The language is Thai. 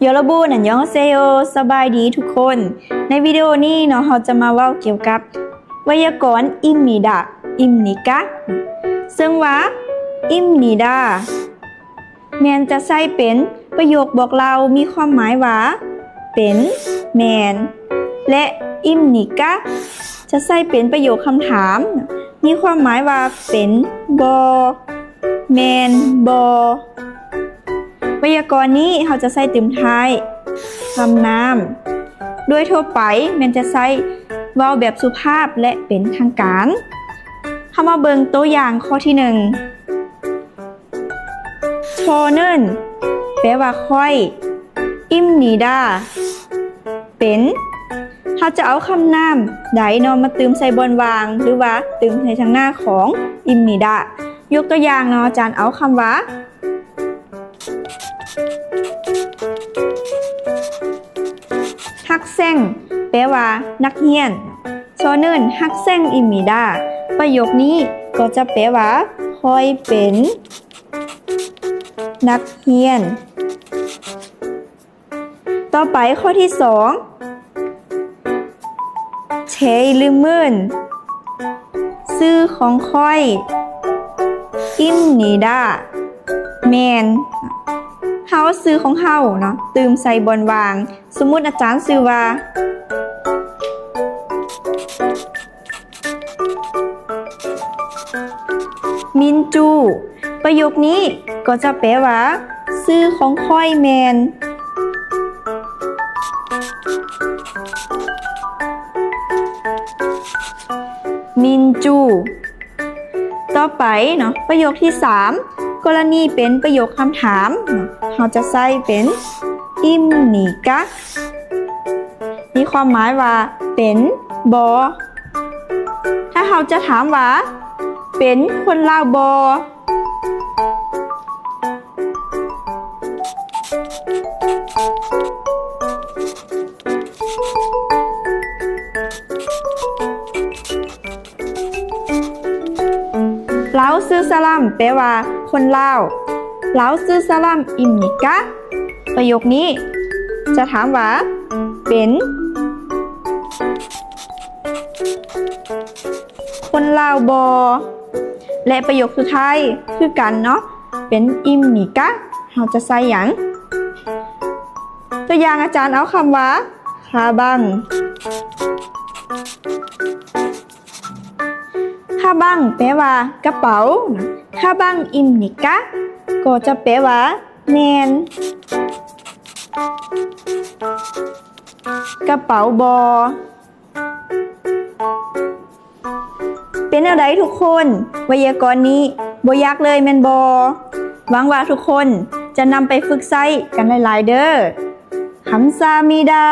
ยอรบูนันยองเซโอสบายดีทุกคนในวิดีโอนี้เนาะเราจะมาเว้าเกี่ยวกับไวยากรณ์อิมนิดาอิมนิกะซึ่งว่าอิมนิดาแมนจะใช้เป็นประโยคบอกเรามีความหมายว่าเป็นแมนและอิมนิกะจะใช้เป็นประโยคคำถามมีความหมายว่าเป็นบอแมนบอไวยากรณ์นี้เราจะใช้เติมท้ายคำนามโดยทั่วไปมันจะใช้เว้าแบบสุภาพและเป็นทางการเข้ามาเบิ่งตัวอย่างข้อที่1โทเนินแปลว่าค่อยอิมนีดาเป็นเราจะเอาคำนามใดเนาะมาเติมใส่บนวางหรือว่าเติมในทางหน้าของอิมนีดายกตัวอย่างเนาะอาจารย์เอาคำว่าฮักเซ้งแปลว่านักเรียนโซเนินฮักเซ้งอิมมิดาประโยคนี้ก็จะแปลว่าค่อยเป็นนักเรียนต่อไปข้อที่2เชยลืมมื่นชื่อของค่อยอิมนิดาแมนเฮาซื้อของเฮาเนาะตืมใส่บนวางสมมุติอาจารย์ซื้อว่ามินจูประโยคนี้ก็จะแปลว่าซื้อของค่อยแมนมินจูต่อไปเนาะประโยคที่3กรณีเป็นประโยคคำถามเราจะใช้เป็นอิมนิกะมีความหมายว่าเป็นบอถ้าเราจะถามว่าเป็นคนลาวบอลาวซื้อสลัมแปลว่าคนลาวลาวซื้อสลัมอิมนิกะประโยคนี้จะถามว่าเป็นคนลาวบอและประโยคสุดท้ายคือกันเนาะเป็นอิมนิกะเราจะใส่หยังตัวอย่างอาจารย์เอาคำว่าคาบังคาบังแปลว่ากระเป๋าคาบังอิมนิกะก็จะแปลว่าแมนกระเป๋าบอเป็นอะไรทุกคนไวยากรณ์นี้บ่ยากเลยแม่นบอหวังว่าทุกคนจะนำไปฝึกใช้กันหลายๆเด้อคัมซามิดา